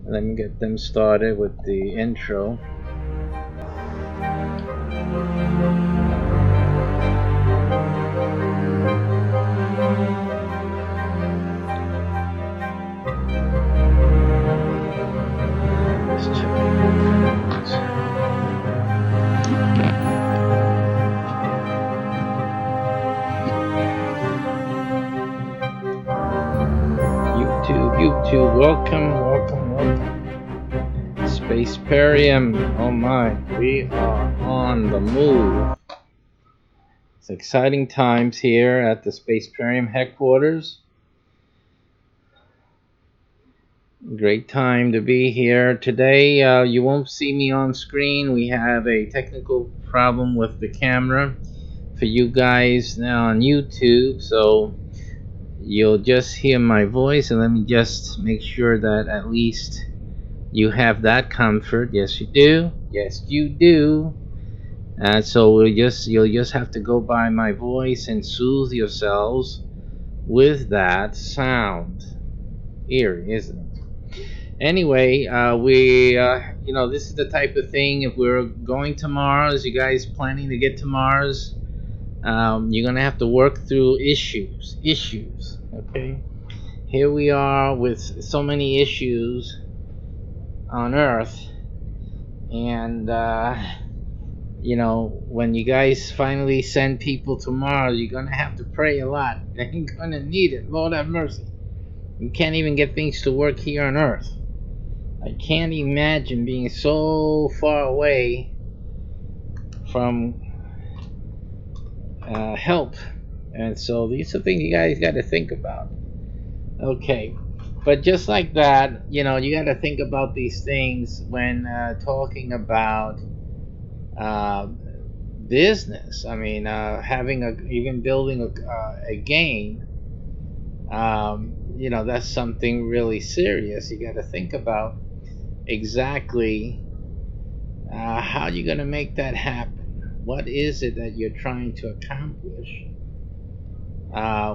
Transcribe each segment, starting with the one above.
Let me get them started with the intro. Let's check the microphones. YouTube, welcome. SPACEPERIUM, oh my, we are on the move. It's exciting times here at the SPACEPERIUM headquarters. Great time to be here. Today, you won't see me on screen. We have a technical problem with the camera for you guys now on YouTube, so you'll just hear my voice, and let me just make sure that at least you have that comfort. Yes, you do. Yes, you do. So you'll just have to go by my voice and soothe yourselves with that sound. Eerie, isn't it? Anyway, this is the type of thing. If we're going to Mars, you guys planning to get to Mars, you're gonna have to work through issues. Okay. Here we are with so many issues on Earth, and when you guys finally send people to Mars, you're gonna have to pray a lot. You're gonna need it. Lord have mercy. You can't even get things to work here on Earth. I can't imagine being so far away from help. And so these are things you guys got to think about. Okay. But just like that, you got to think about these things when talking about uh, business. I mean, even building a game, that's something really serious. You got to think about exactly how you're going to make that happen. What is it that you're trying to accomplish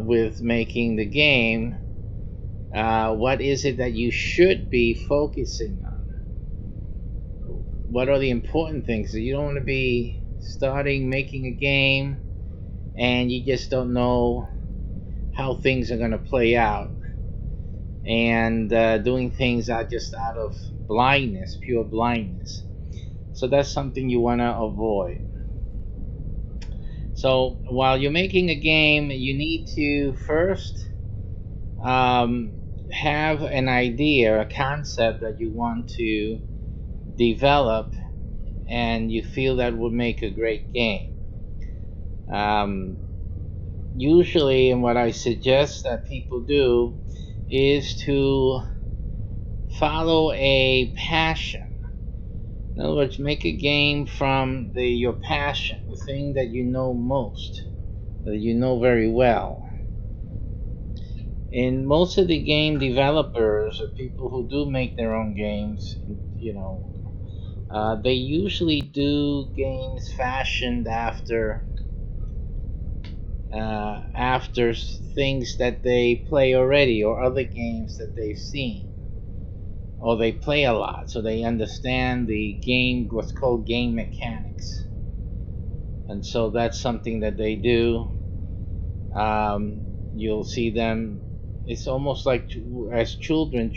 with making the game? What is it that you should be focusing on? What are the important things? You don't want to be starting making a game and you just don't know how things are going to play out, and doing things out of blindness, pure blindness. So that's something you want to avoid. So while you're making a game, you need to first have an idea, a concept that you want to develop, and you feel that would make a great game. Usually, and what I suggest that people do is to follow a passion. In other words, make a game from your passion, the thing that you know most, that you know very well. And most of the game developers or people who do make their own games, they usually do games fashioned after things that they play already, or other games that they've seen, or they play a lot, so they understand the game, what's called game mechanics. And so that's something that they do. You'll see them. It's almost like as children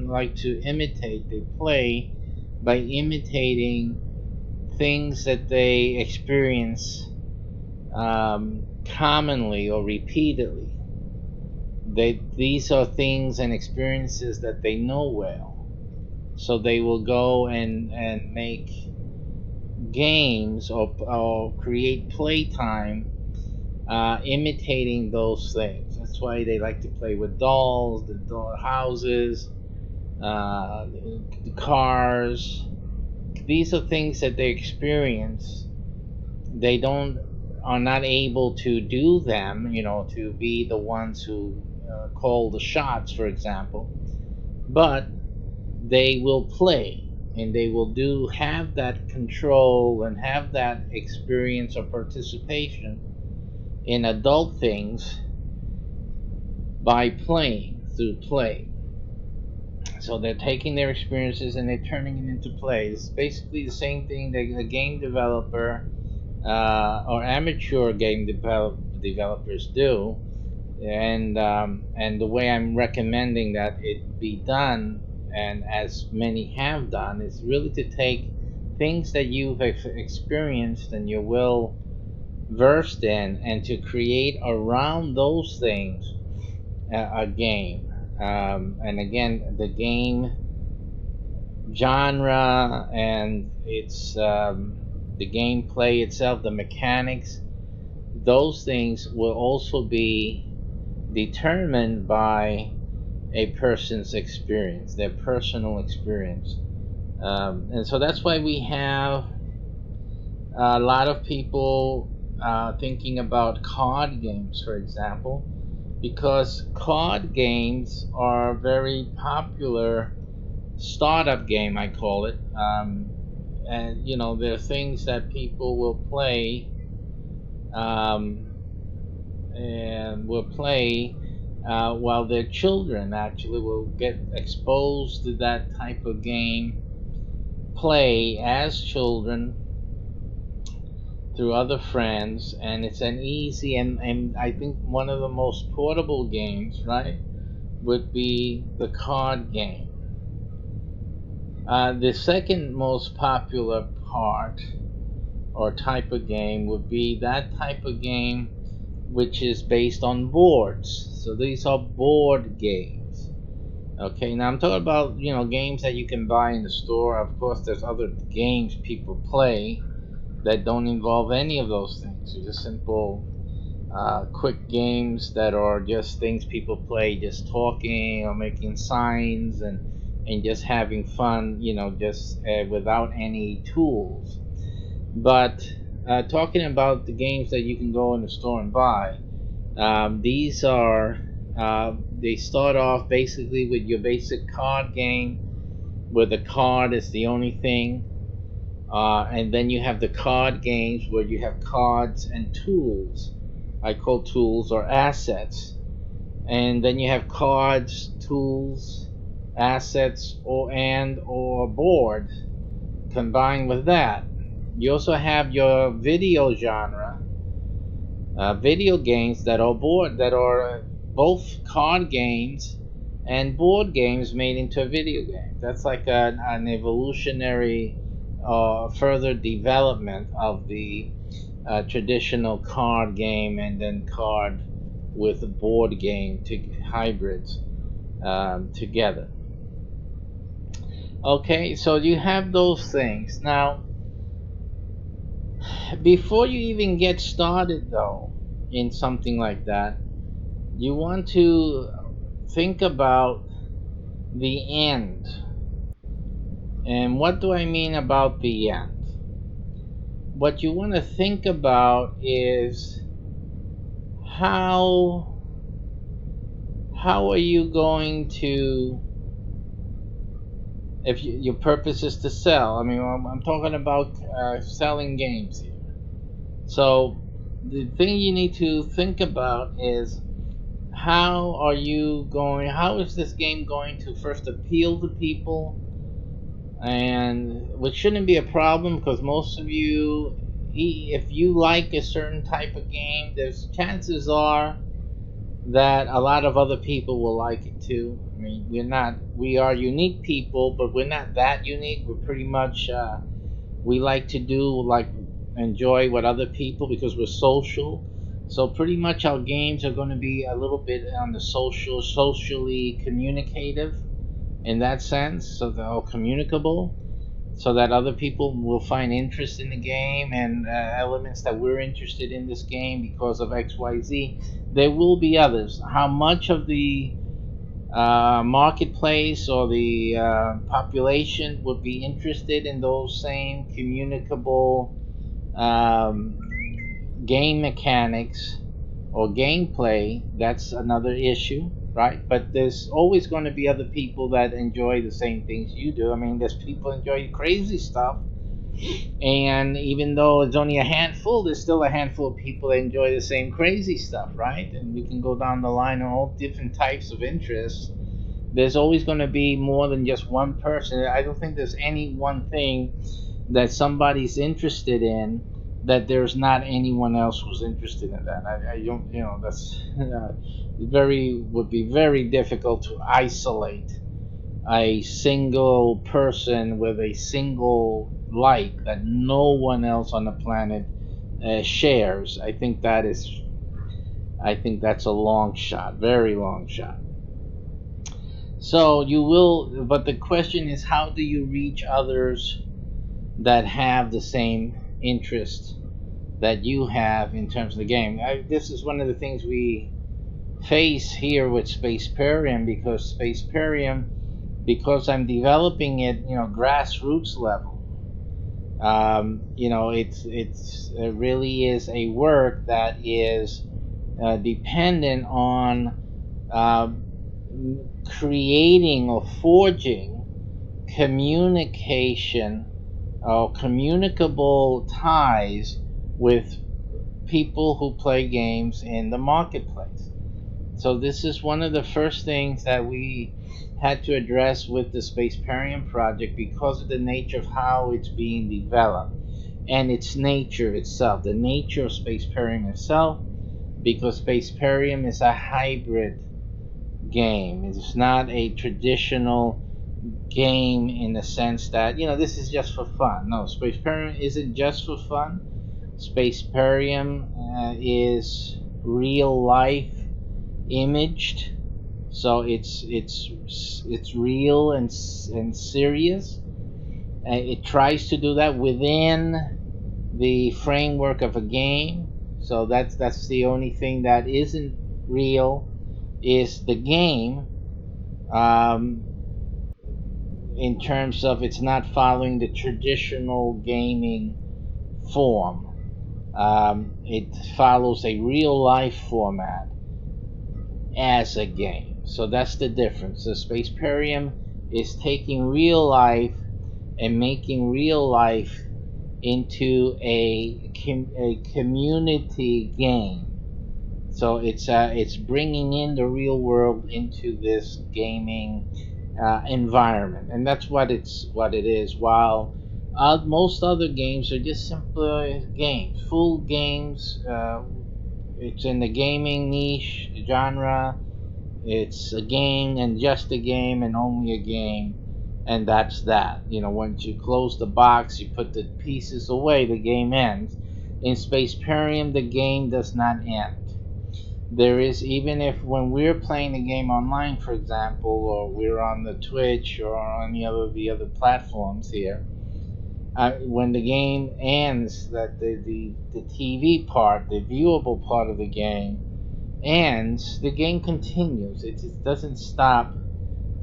like to imitate. They play by imitating things that they experience commonly or repeatedly. These are things and experiences that they know well. So they will go and make games or create playtime imitating those things. That's why they like to play with dolls, the doll houses, the cars. These are things that they experience. They are not able to do them, to be the ones who call the shots, for example. But they will play, and they will have that control and have that experience or participation in adult things by playing, through play. So they're taking their experiences and they're turning them into plays. It's basically the same thing that a game developer or amateur developers do, and the way I'm recommending that it be done, and as many have done, is really to take things that you've experienced and you're well versed in, and to create around those things a game. And again, the game genre and its the gameplay itself, the mechanics, those things will also be determined by a person's experience, their personal experience. And so that's why we have a lot of people thinking about card games, for example, because card games are very popular startup game, I call it. And you know, there are things that people will play um, and will play while their children actually will get exposed to that type of game play as children through other friends, and it's an easy and I think one of the most portable games, right, would be the card game. The second most popular part or type of game would be that type of game which is based on boards. So these are board games. Okay, now I'm talking about, you know, games that you can buy in the store. Of course, there's other games people play that don't involve any of those things. They're just simple, quick games that are just things people play, just talking or making signs and just having fun, you know, just without any tools. But talking about the games that you can go in the store and buy, these are they start off basically with your basic card game, where the card is the only thing, and then you have the card games where you have cards and tools. I call tools or assets, and then you have cards, tools, assets, or board combined with that. You also have your video genre, video games that are both card games and board games made into a video game. That's like an evolutionary further development of the traditional card game, and then card with board game to hybrids together. Okay, so you have those things. Now, before you even get started, though, in something like that, you want to think about the end. And what do I mean about the end? What you want to think about is how how are you going to, if your purpose is to sell. I mean, I'm talking about selling games here. So the thing you need to think about is how is this game going to first appeal to people, and which shouldn't be a problem, because most of you, if you like a certain type of game, there's chances are that a lot of other people will like it too. I mean, we are unique people, but we're not that unique. We're pretty much we like to do like enjoy what other people, because we're social. So pretty much our games are going to be a little bit on the socially communicative in that sense, so they're communicable, so that other people will find interest in the game, and elements that we're interested in this game because of XYZ. There will be others. How much of the marketplace or the population would be interested in those same communicable um, game mechanics or gameplay, that's another issue, right? But there's always going to be other people that enjoy the same things you do. I mean, there's people enjoy crazy stuff, and even though it's only a handful, there's still a handful of people that enjoy the same crazy stuff, right? And we can go down the line on all different types of interests There's always going to be more than just one person. I don't think there's any one thing that somebody's interested in that there's not anyone else who's interested in that. I don't, that's very would be very difficult to isolate a single person with a single like that no one else on the planet shares. I think that's a long shot, very long shot. So you will, but the question is, how do you reach others that have the same interest that you have in terms of the game? This is one of the things we face here with SPACEPERIUM, because I'm developing it, grassroots level. It really is a work that is dependent on uh, creating or forging communication or communicable ties with people who play games in the marketplace. So this is one of the first things that we had to address with the SPACEPERIUM project because of the nature of how it's being developed and its nature itself, the nature of SPACEPERIUM itself, because SPACEPERIUM is a hybrid game. It's not a traditional game in the sense that, this is just for fun. No, SPACEPERIUM isn't just for fun. SPACEPERIUM is real life imaged, so it's real and serious. It tries to do that within the framework of a game. So that's the only thing that isn't real is the game. Um, in terms of it's not following the traditional gaming form. It follows a real life format as a game. So that's the difference. The SPACEPERIUM is taking real life and making real life into a community game. So it's bringing in the real world into this gaming environment, and that's what it is. While most other games are just simpler games, full games. It's in the gaming niche genre. It's a game and just a game and only a game, and that's that. Once you close the box, you put the pieces away, the game ends. In SPACEPERIUM, the game does not end. There is, even if when we're playing the game online, for example, or we're on the Twitch or on any other the other platforms here, when the game ends, that the TV part, the viewable part of the game ends, the game continues. It doesn't stop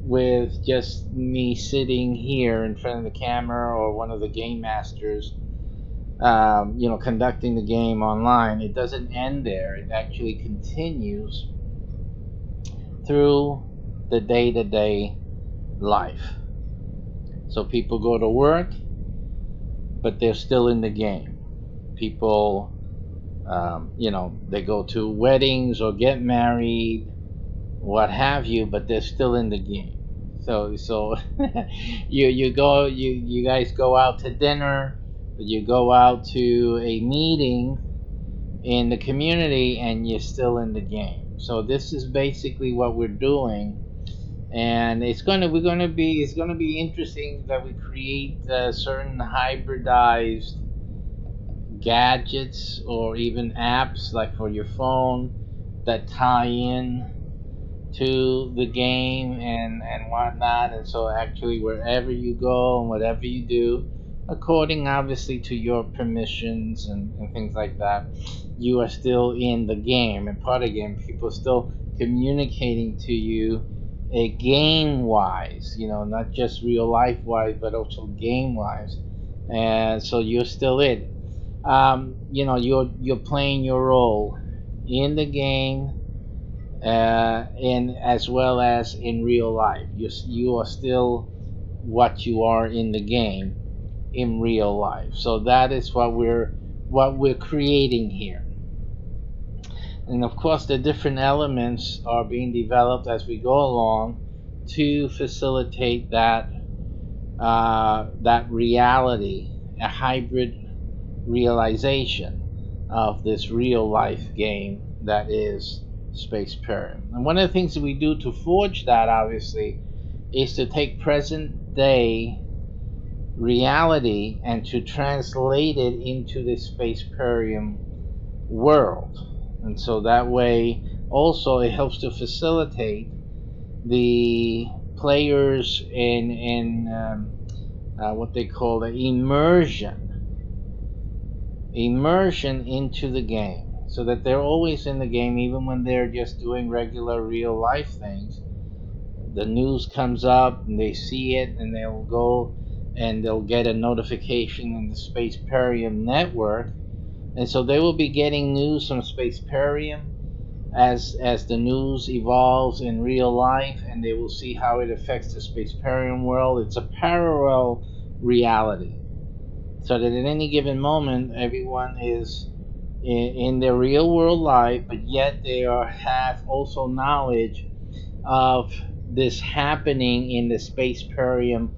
with just me sitting here in front of the camera or one of the game masters, conducting the game online. It doesn't end there. It actually continues through the day-to-day life. So people go to work, but they're still in the game. People, they go to weddings or get married, what have you, but they're still in the game. So you guys go out to dinner, you go out to a meeting in the community, and you're still in the game. So this is basically what we're doing, and it's gonna be interesting that we create certain hybridized gadgets or even apps like for your phone that tie in to the game and whatnot. And so actually wherever you go and whatever you do, according obviously to your permissions and things like that, you are still in the game and part of the game. People are still communicating to you game wise, not just real life wise, but also game wise. And so you're still it. You're playing your role in the game, and as well as in real life. You are still what you are in the game in real life. So that is what we're creating here. And of course, the different elements are being developed as we go along to facilitate that that reality, a hybrid realization of this real life game that is SPACEPERIUM. And one of the things that we do to forge that, obviously, is to take present day reality and to translate it into the SPACEPERIUM world. And so that way, also, it helps to facilitate the players in what they call the immersion into the game, so that they're always in the game, even when they're just doing regular real life things. The news comes up and they see it, and they'll go and they'll get a notification in the SPACEPERIUM network, and so they will be getting news from SPACEPERIUM as the news evolves in real life, and they will see how it affects the SPACEPERIUM world. It's a parallel reality, so that at any given moment, everyone is in their real world life, but yet they have also knowledge of this happening in the SPACEPERIUM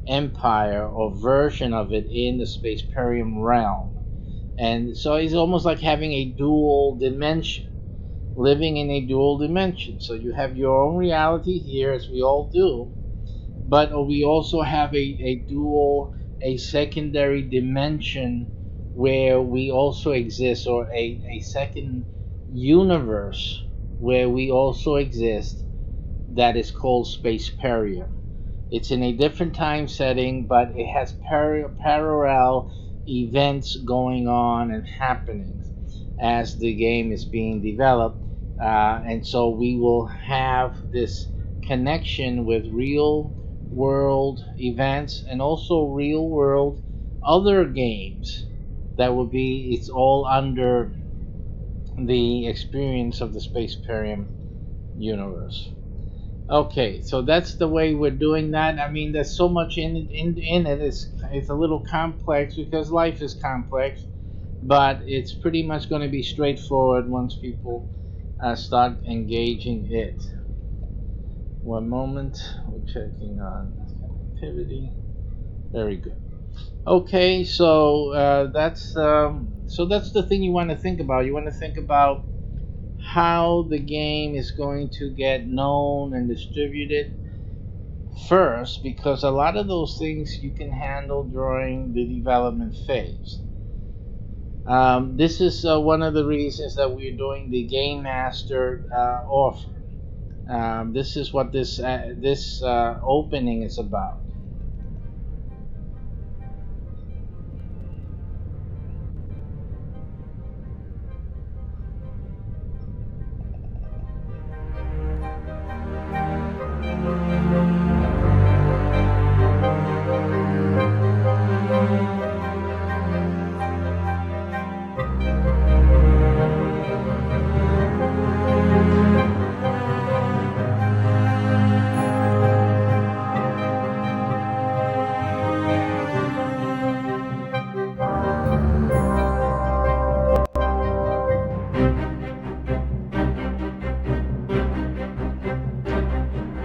empire, or version of it in the SPACEPERIUM realm. And so it's almost like having a dual dimension, living in a dual dimension. So you have your own reality here, as we all do, but we also have a secondary dimension where we also exist, or a second universe where we also exist, that is called SPACEPERIUM. It's in a different time setting, but it has parallel events going on and happenings as the game is being developed. And so we will have this connection with real world events, and also real world other games that will be, it's all under the experience of the SPACEPERIUM universe. Okay, so that's the way we're doing that. I mean, there's so much in it. It's a little complex because life is complex, but it's pretty much going to be straightforward once people start engaging it. One moment, we're checking on activity. Very good. Okay, so that's the thing you want to think about. You want to think about how the game is going to get known and distributed first, because a lot of those things you can handle during the development phase. This is one of the reasons that we're doing the Game Master offer. This is what this opening is about.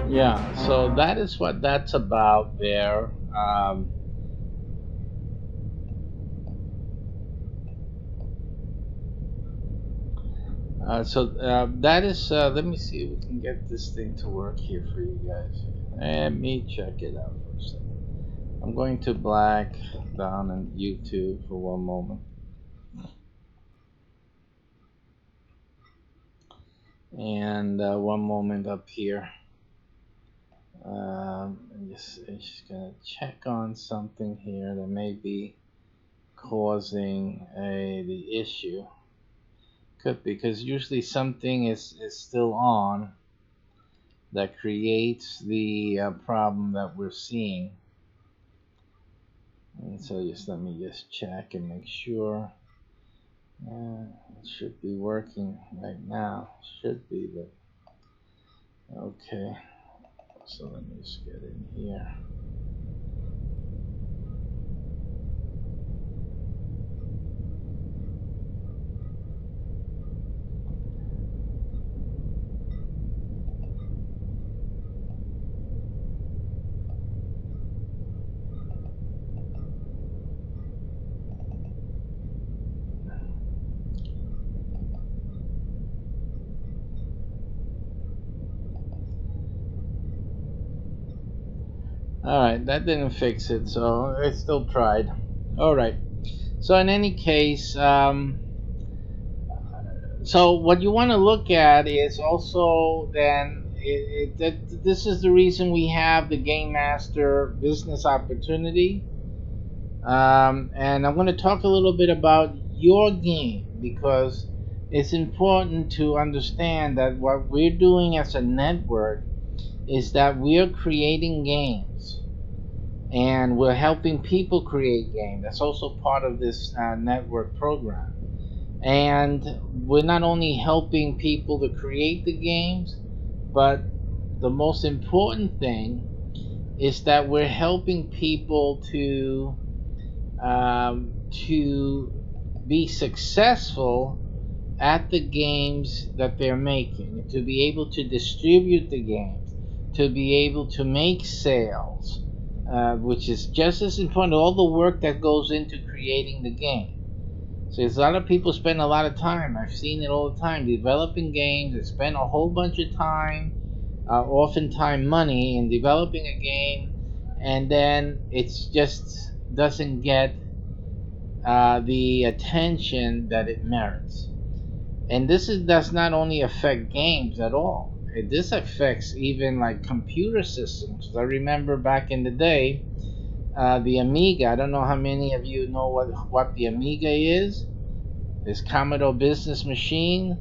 Yeah, so that is what that's about there. That is, let me see if we can get this thing to work here for you guys. Let me check it out for a second. I'm going to black down on YouTube for one moment. And one moment up here. I'm just gonna check on something here that may be causing the issue. Could be because usually something is still on that creates the problem that we're seeing. And so just let me just check and make sure. It should be working right now. Should be, but okay. So let me just get in here. Alright, that didn't fix it, so I still tried. Alright, so in any case, so what you want to look at is also then that this is the reason we have the Game Master business opportunity. And I'm going to talk a little bit about your game because it's important to understand that what we're doing as a network is that we're creating games and we're helping people create games. That's also part of this network program. And we're not only helping people to create the games, but the most important thing is that we're helping people to be successful at the games that they're making, to be able to distribute the games, to be able to make sales, which is just as important. All the work that goes into creating the game. So there's a lot of people spend a lot of time. I've seen it all the time developing games. They spend a whole bunch of time, oftentimes money, in developing a game, and then it's just doesn't get the attention that it merits. And does not only affect games at all. This affects even like computer systems. I remember back in the day, the Amiga. I don't know how many of you know what the Amiga is. This Commodore Business Machine.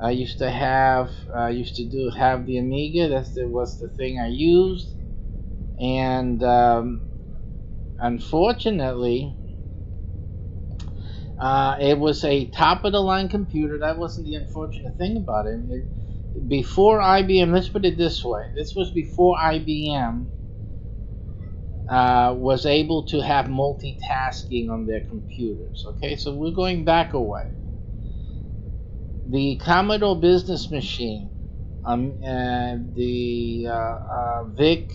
I used to have the Amiga. Was the thing I used, and unfortunately, it was a top of the line computer. That wasn't the unfortunate thing about it. Before IBM, let's put it this way: this was before IBM was able to have multitasking on their computers. Okay, so we're going back a way. The Commodore Business Machine, the VIC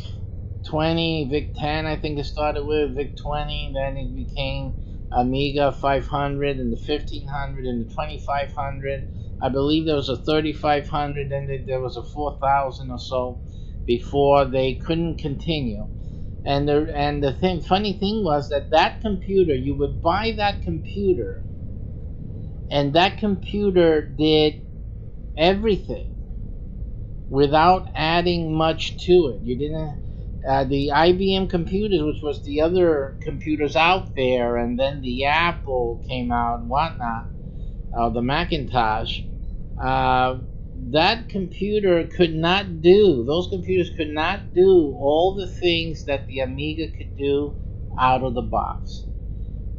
20, VIC 10, I think it started with VIC 20, then it became Amiga 500 and the 1500 and the 2500. I believe there was a 3500, then there was a 4000 or so before they couldn't continue. And the funny thing was that computer, you would buy that computer, and that computer did everything without adding much to it. You didn't. The IBM computers, which was the other computers out there, and then the Apple came out and whatnot, the Macintosh. That computer could not do. Those computers could not do all the things that the Amiga could do out of the box.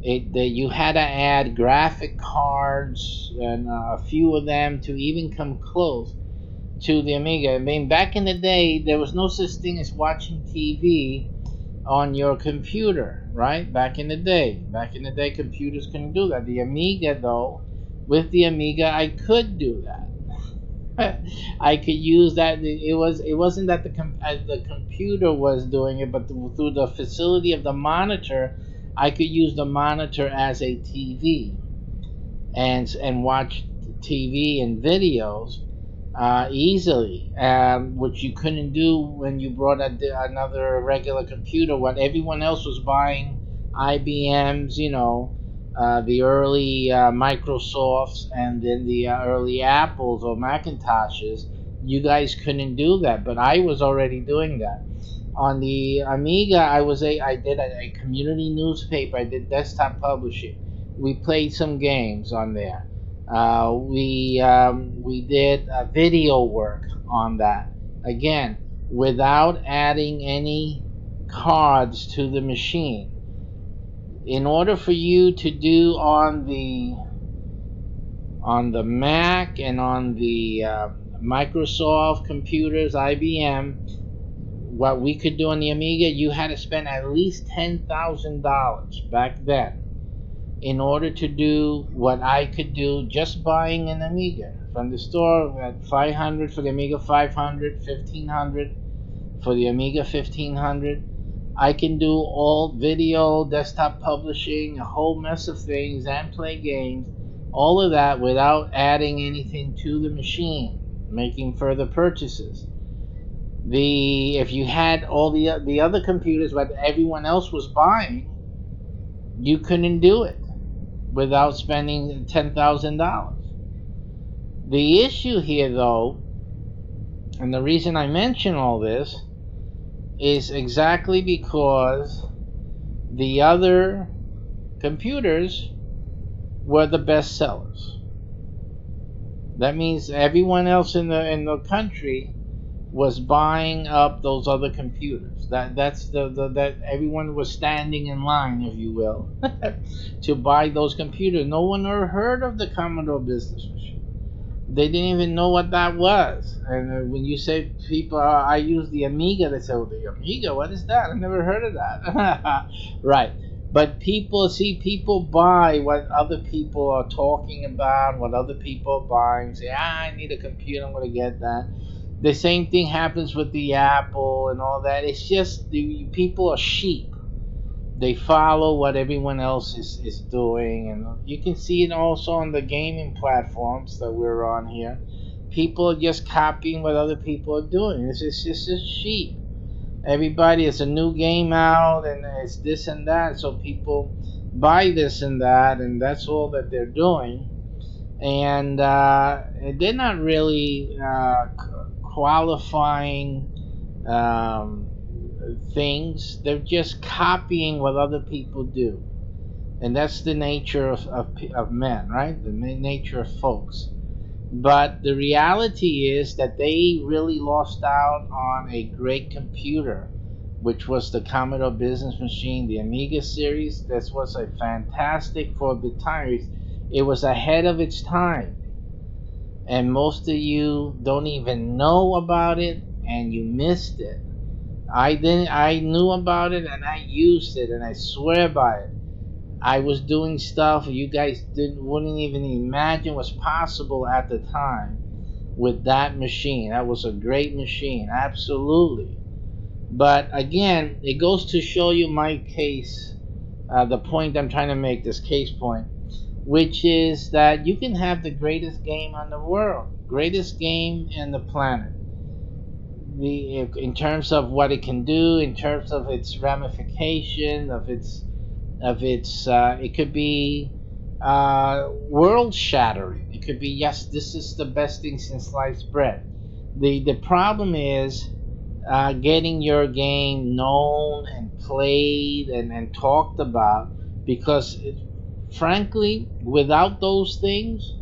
You had to add graphic cards and a few of them to even come close to the Amiga. I mean, back in the day, there was no such thing as watching TV on your computer, right? Back in the day, computers couldn't do that. The Amiga, though, with the Amiga, I could do that. I could use that. It wasn't that the computer was doing it, but through the facility of the monitor, I could use the monitor as a TV and watch TV and videos easily, which you couldn't do when you brought another regular computer. What everyone else was buying, IBMs, the early Microsofts, and then the early Apples or Macintoshes. You guys couldn't do that, but I was already doing that. On the Amiga, I did a community newspaper. I did desktop publishing. We played some games on there. We did video work on that, again, without adding any cards to the machine. In order for you to do on the Mac and on the Microsoft computers, IBM, what we could do on the Amiga, you had to spend at least $10,000 back then in order to do what I could do just buying an Amiga from the store at 500 for the Amiga 500, 1500 for the Amiga 1500. I can do all video, desktop publishing, a whole mess of things, and play games, all of that without adding anything to the machine, making further purchases. If you had all the other computers that everyone else was buying, you couldn't do it without spending $10,000. The issue here, though, and the reason I mention all this, is exactly because the other computers were the best sellers. That means everyone else in the country was buying up those other computers. That's that everyone was standing in line, if you will, to buy those computers. No one ever heard of the Commodore Business Machine. They didn't even know what that was. And when you say people, I use the Amiga, they say, "Well, the Amiga, what is that? I never heard of that." Right. But people buy what other people are talking about, what other people are buying. Say, I need a computer, I'm going to get that. The same thing happens with the Apple and all that. It's just the people are sheep. They follow what everyone else is doing, and you can see it also on the gaming platforms that we're on here. People are just copying what other people are doing. It's just sheep. Everybody, it's a new game out, and it's this and that, so people buy this and that, and that's all that they're doing. And they're not really qualifying um, things. They're just copying what other people do, and that's the nature of men, right? The nature of folks. But the reality is that they really lost out on a great computer, which was the Commodore Business Machine, the Amiga series. This was a fantastic for the time. It was ahead of its time, and most of you don't even know about it, and you missed it. I didn't. I knew about it, and I used it, and I swear by it. I was doing stuff you guys wouldn't even imagine was possible at the time with that machine. That was a great machine, absolutely. But again, it goes to show you my case, the point I'm trying to make, this case point, which is that you can have the greatest game on the world, greatest game in the planet. In terms of what it can do, in terms of its ramification, it could be world shattering. It could be, yes, this is the best thing since sliced bread. The problem is getting your game known and played and talked about, because frankly, without those things,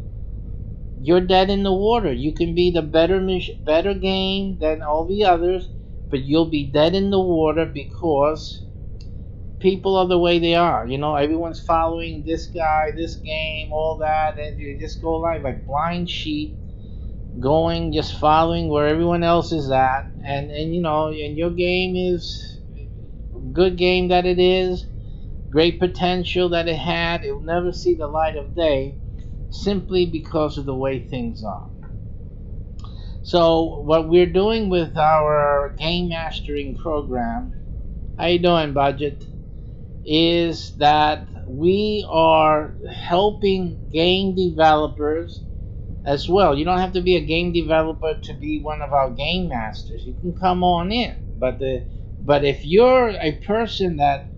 you're dead in the water. You can be the better game than all the others, but you'll be dead in the water because people are the way they are. You know, everyone's following this guy, this game, all that, and you just go like blind sheep, going just following where everyone else is at, and you know, and your game is good game that it is, great potential that it had. It will never see the light of day simply because of the way things are. So what we're doing with our game mastering program, how you doing, Budget, is that we are helping game developers as well. You don't have to be a game developer to be one of our game masters. You can come on in. But if you're a person that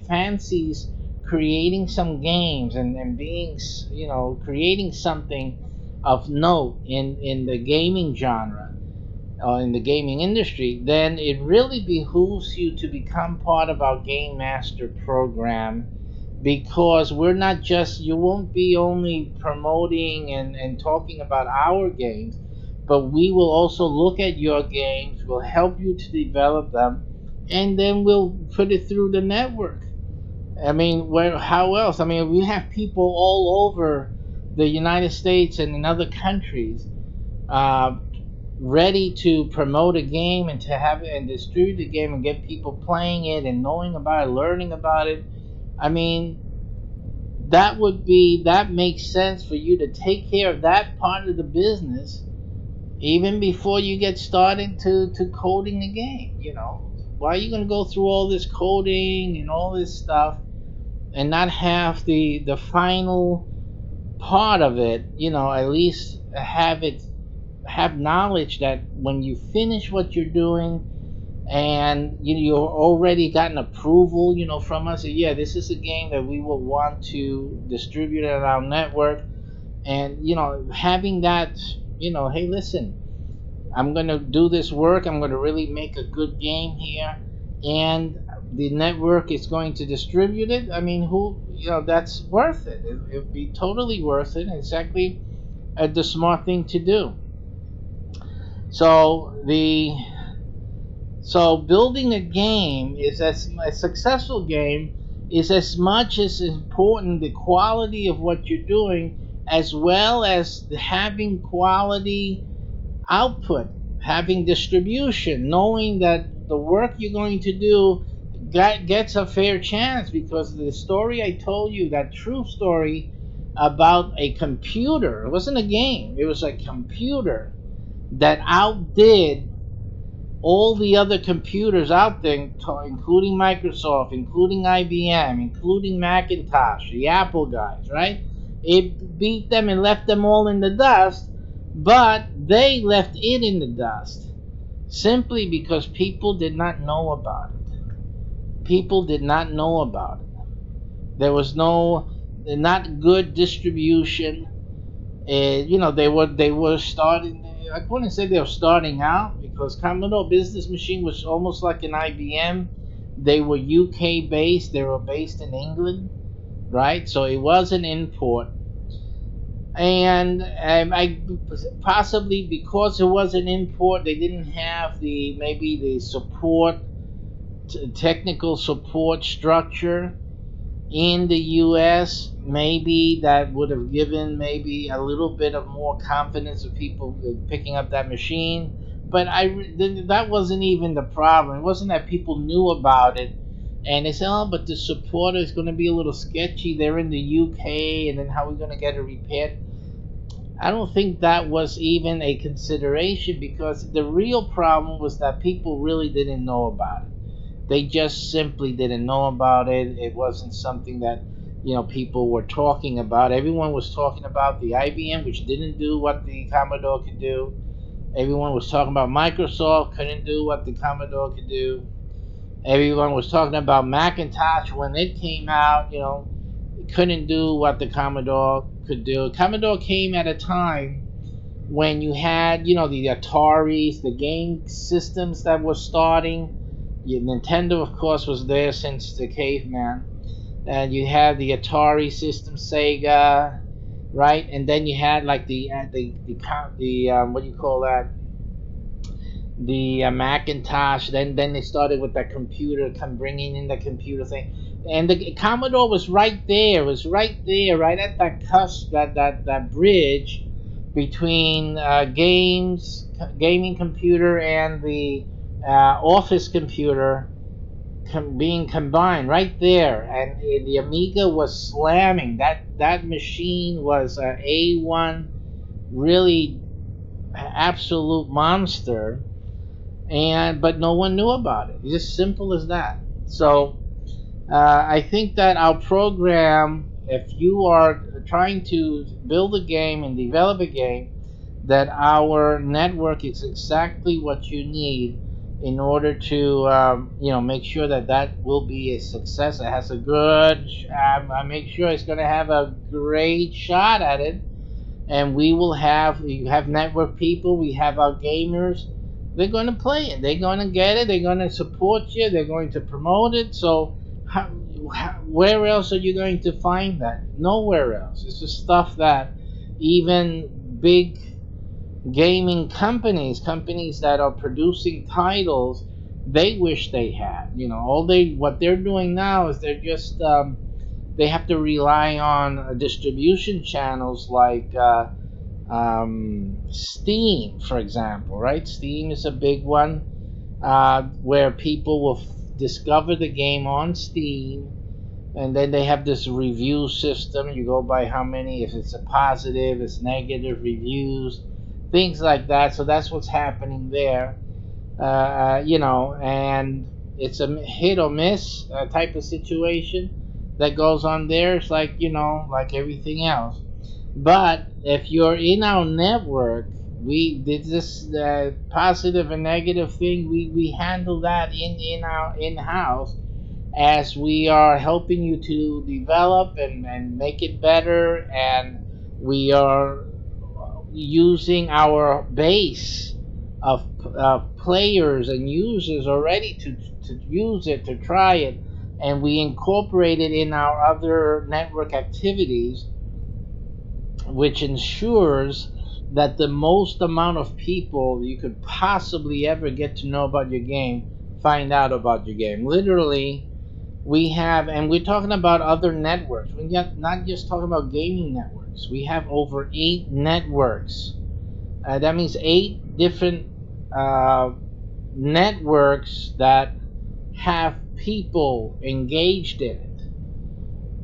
fancies creating some games and being, you know, creating something of note in the gaming genre, in the gaming industry, then it really behooves you to become part of our Game Master program, because we're not just, you won't be only promoting and talking about our games, but we will also look at your games, we'll help you to develop them, and then we'll put it through the network. I mean, how else? I mean, we have people all over the United States and in other countries uh, ready to promote a game and to have it and distribute the game and get people playing it and knowing about it, learning about it. I mean, that makes sense for you to take care of that part of the business even before you get started to coding the game. You know, why are you going to go through all this coding and all this stuff and not have the final part of it, you know, at least have knowledge that when you finish what you're doing and you already gotten approval, from us, yeah, this is a game that we will want to distribute at our network, and having that, hey, listen, I'm going to do this work. I'm going to really make a good game here, and the network is going to distribute it. I mean, that's worth it. It'd be totally worth it. Exactly, the smart thing to do. So building a game is a successful game is as much as important the quality of what you're doing, as well as having quality output, having distribution, knowing that the work you're going to do gets a fair chance, because the story I told you, that true story about a computer, it wasn't a game, it was a computer that outdid all the other computers out there, including Microsoft, including IBM, including Macintosh, the Apple guys, right? It beat them and left them all in the dust, but they left it in the dust simply because people did not know about it. People did not know about it. There was not good distribution. They were starting. I wouldn't say they were starting out, because Commodore Business Machine was almost like an IBM. They were UK based. They were based in England, right? So it was an import, and I possibly because it was an import, they didn't have the support, technical support structure in the U.S. Maybe that would have given maybe a little bit of more confidence of people picking up that machine. But that wasn't even the problem. It wasn't that people knew about it and they said, oh, but the support is going to be a little sketchy. They're in the UK, and then how are we going to get it repaired? I don't think that was even a consideration, because the real problem was that people really didn't know about it. They just simply didn't know about it. It wasn't something that people were talking about. Everyone was talking about the IBM, which didn't do what the Commodore could do. Everyone was talking about Microsoft, couldn't do what the Commodore could do. Everyone was talking about Macintosh when it came out. It couldn't do what the Commodore could do. Commodore came at a time when you had, the Ataris, the game systems that were starting. Nintendo, of course, was there since the caveman. And you had the Atari system, Sega, right? And then you had like the what do you call that? The Macintosh. Then they started with that computer, bringing in the computer thing. And the Commodore was right there. It was right there, right at that cusp, that bridge between gaming computer and the office computer being combined right there. And the Amiga was slamming. That machine was a A1, really absolute monster. But no one knew about it. It's just simple as that. So I think that our program, if you are trying to build a game and develop a game, that our network is exactly what you need in order to make sure that will be a success. It has a good. I make sure it's going to have a great shot at it, and you have network people. We have our gamers. They're going to play it. They're going to get it. They're going to support you. They're going to promote it. So where else are you going to find that? Nowhere else. It's just stuff that even big gaming companies that are producing titles, they wish they had. What they're doing now is they're just they have to rely on distribution channels like Steam, for example, right? Steam is a big one, where people will discover the game on Steam, and then they have this review system. You go by how many, if it's a positive, it's negative reviews, things like that. So that's what's happening there, and it's a hit or miss type of situation that goes on there. It's like, like everything else. But if you're in our network, We did this positive and negative thing. We handle that in our in house, as we are helping you to develop and make it better, and we are using our base of players and users already to use it, to try it, and we incorporate it in our other network activities, which ensures that the most amount of people you could possibly ever get to know about your game find out about your game. Literally, we have, and we're talking about other networks. We're not just talking about gaming networks. We have over 8 networks. That means 8 different uh, networks that have people engaged in it.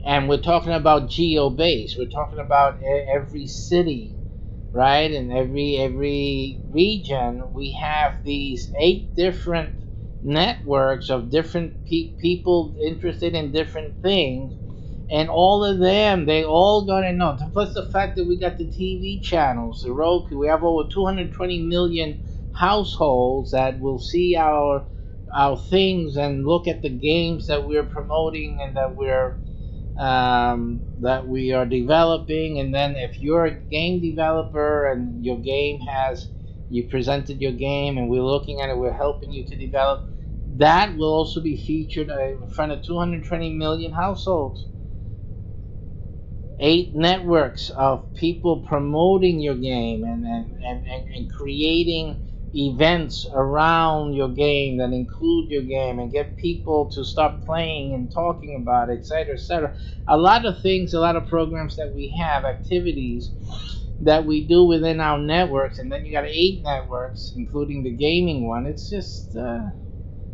And we're talking about geo base. We're talking about every city, right? And every region, we have these 8 different networks of different people interested in different things, and all of them, they all gonna know. Plus the fact that we got the TV channels, the Roku. We have over 220 million households that will see our things and look at the games that we're promoting and that we are developing. And then if you're a game developer and your game has, you presented your game and we're looking at it, we're helping you to develop, that will also be featured in front of 220 million households. 8 networks of people promoting your game and creating events around your game that include your game and get people to start playing and talking about it, etc., etc. A lot of things, a lot of programs that we have, activities that we do within our networks, and then you got 8 networks, including the gaming one. It's just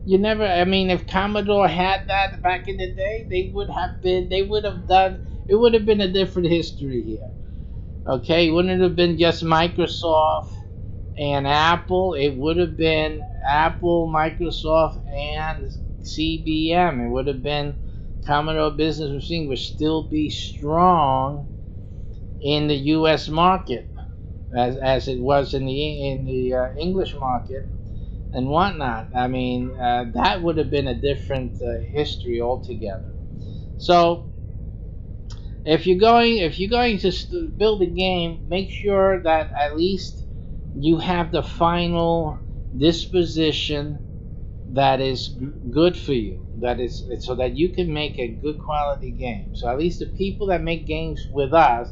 you never. I mean, if Commodore had that back in the day, they would have been. They would have done. It would have been a different history here. Okay, it wouldn't have been just Microsoft and Apple. It would have been Apple, Microsoft, and CBM. It would have been Commodore Business Machine would still be strong in the U.S. market as it was in the English market and whatnot. I mean, that would have been a different history altogether. So if you're going to build a game, make sure that at least you have the final disposition that is good for you. That is so that you can make a good quality game. So at least the people that make games with us,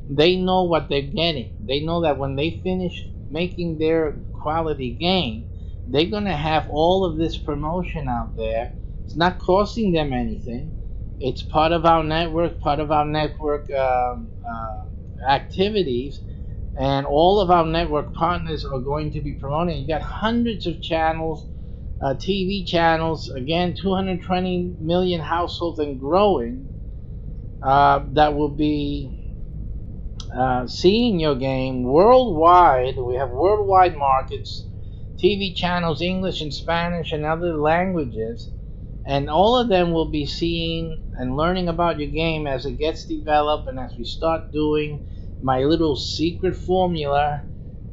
they know what they're getting. They know that when they finish making their quality game, they're gonna have all of this promotion out there. It's not costing them anything. It's part of our network, part of our network activities, and all of our network partners are going to be promoting. You got hundreds of channels, TV channels, again, 220 million households and growing, that will be seeing your game worldwide. We have worldwide markets, TV channels, English and Spanish and other languages, and all of them will be seeing and learning about your game as it gets developed and as we start doing my little secret formula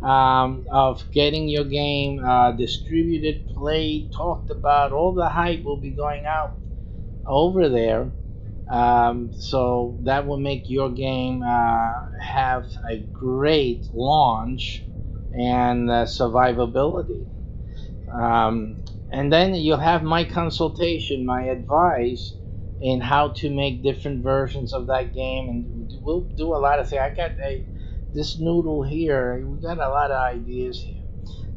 of getting your game distributed, played, talked about. All the hype will be going out over there. So that will make your game have a great launch and survivability. And then you'll have my consultation, my advice in how to make different versions of that game, and we'll do a lot of things. I got this noodle here. We got a lot of ideas here.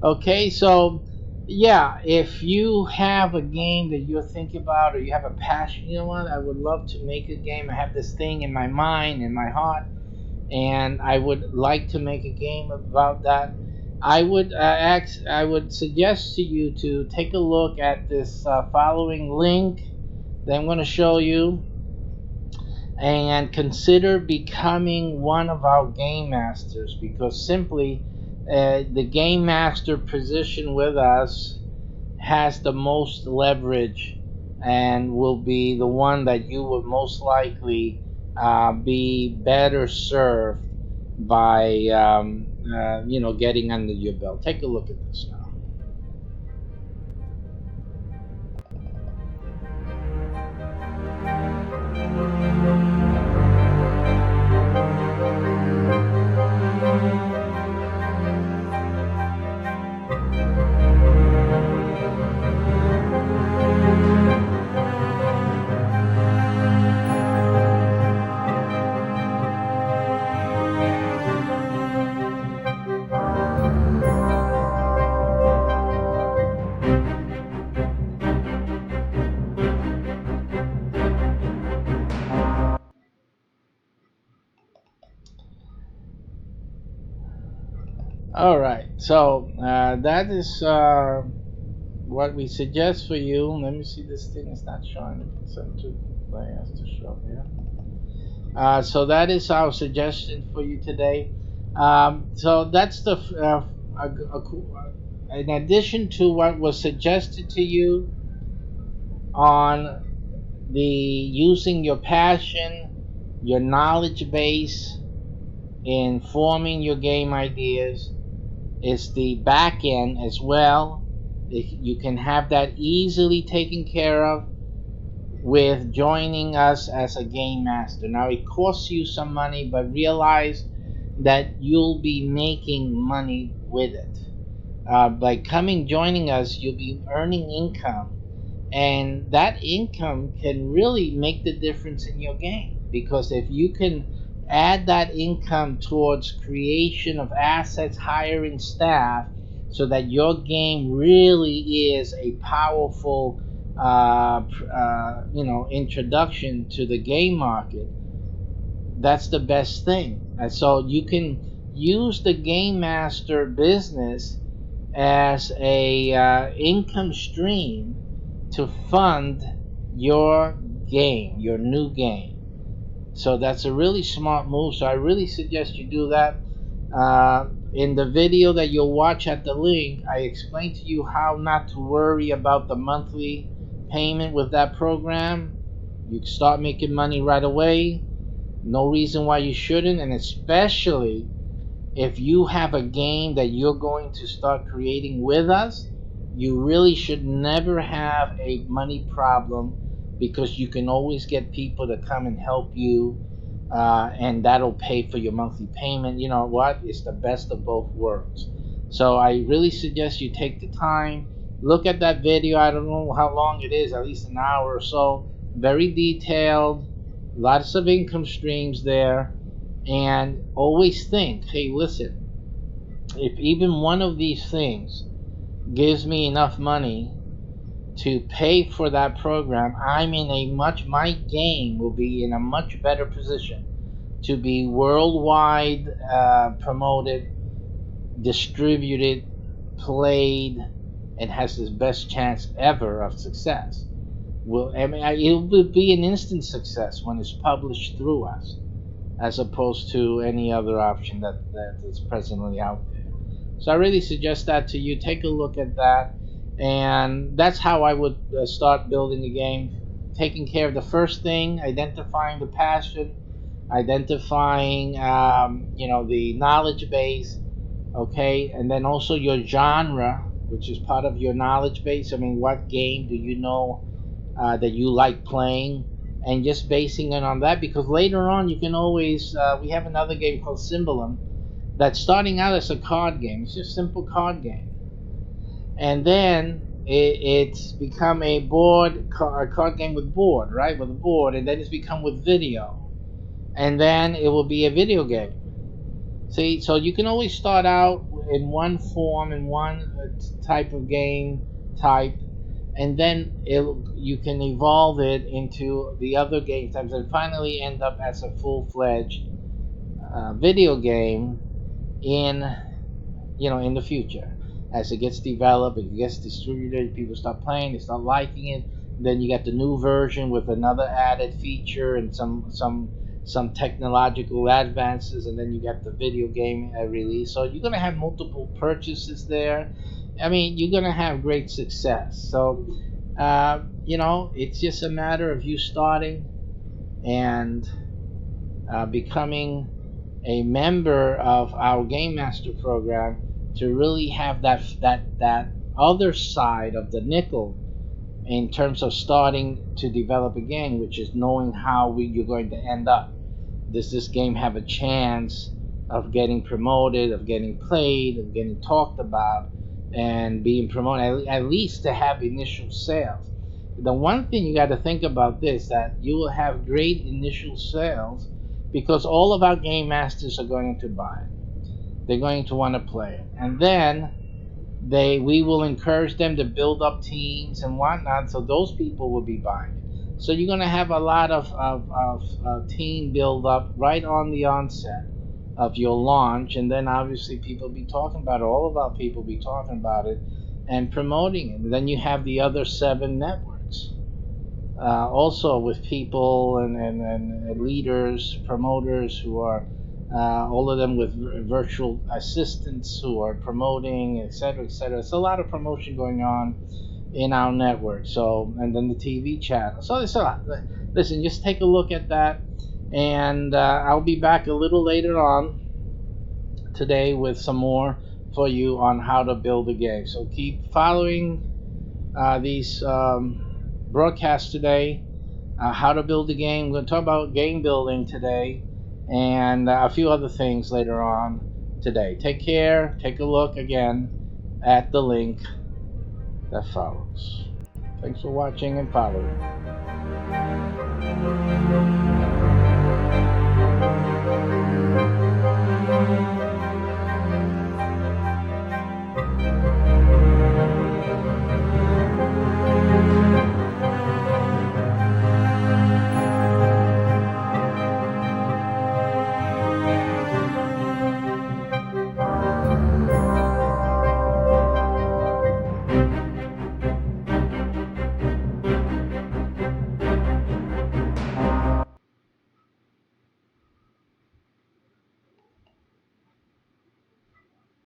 Okay, so yeah, if you have a game that you're thinking about or you have a passion, you know what? I would love to make a game. I have this thing in my mind, in my heart, and I would like to make a game about that. I would suggest to you to take a look at this following link that I'm going to show you, and consider becoming one of our game masters, because simply the game master position with us has the most leverage and will be the one that you would most likely be better served by getting under your belt. Take a look at this now. All right, so that is what we suggest for you. Let me see, this thing is not showing. Send to play has to show here. So that is our suggestion for you today. So that's the in addition to what was suggested to you on the using your passion, your knowledge base in forming your game ideas, is the back end as well. You can have that easily taken care of with joining us as a game master. Now, it costs you some money, but realize that you'll be making money with it. By joining us, you'll be earning income, and that income can really make the difference in your game, because if you can add that income towards creation of assets, hiring staff, so that your game really is a powerful introduction to the game market, that's the best thing. And so you can use the game master business as a income stream to fund your game, your new game. So that's a really smart move. So I really suggest you do that. In the video that you'll watch at the link, I explained to you how not to worry about the monthly payment with that program. You can start making money right away. No reason why you shouldn't, and especially if you have a game that you're going to start creating with us, you really should never have a money problem, because you can always get people to come and help you, and that'll pay for your monthly payment. You know what? It's the best of both worlds. So I really suggest you take the time, look at that video. I don't know how long it is, at least an hour or so. Very detailed, lots of income streams there. And always think, hey, listen, if even one of these things gives me enough money to pay for that program, my game will be in a much better position to be worldwide promoted, distributed, played, and has the best chance ever of success. It will be an instant success when it's published through us, as opposed to any other option that is presently out there. So I really suggest that to you. Take a look at that, and that's how I would start building the game. Taking care of the first thing, identifying the passion, identifying the knowledge base, okay, and then also your genre, which is part of your knowledge base. I mean, what game do you know that you like playing, and just basing it on that, because later on you can always we have another game called Symbolum that's starting out as a card game. It's just a simple card game, and then it's become a card game with board, right, with a board, and then it's become with video, and then it will be a video game. See, so you can always start out in one form, in one type of game type, and then you can evolve it into the other game types, and finally end up as a full-fledged video game in in the future. As it gets developed, it gets distributed, people start playing, they start liking it. Then you get the new version with another added feature and some technological advances, and then you get the video game release. So you're going to have multiple purchases there. I mean, you're going to have great success. So it's just a matter of you starting and becoming a member of our Game Master program to really have that other side of the nickel in terms of starting to develop a game, which is knowing how you're going to end up. Does this game have a chance of getting promoted, of getting played, of getting talked about, and being promoted, at least to have initial sales? The one thing you got to think about this, that you will have great initial sales because all of our game masters are going to buy it. They're going to want to play it. And then we will encourage them to build up teams and whatnot, so those people will be buying it. So you're going to have a lot of team build up right on the onset of your launch, and then obviously people be talking about it. All of our people be talking about it and promoting it. And then you have the other 7 networks, also with people and leaders, promoters who are all of them with virtual assistants who are promoting, etc., etc. It's a lot of promotion going on in our network. So, and then the TV channel. So it's a lot. Listen, just take a look at that, and I'll be back a little later on today with some more for you on how to build a game. So keep following these broadcasts today. How to build a game. We're going to talk about game building today and a few other things later on today. Take care. Take a look again at the link that follows. Thanks for watching and following.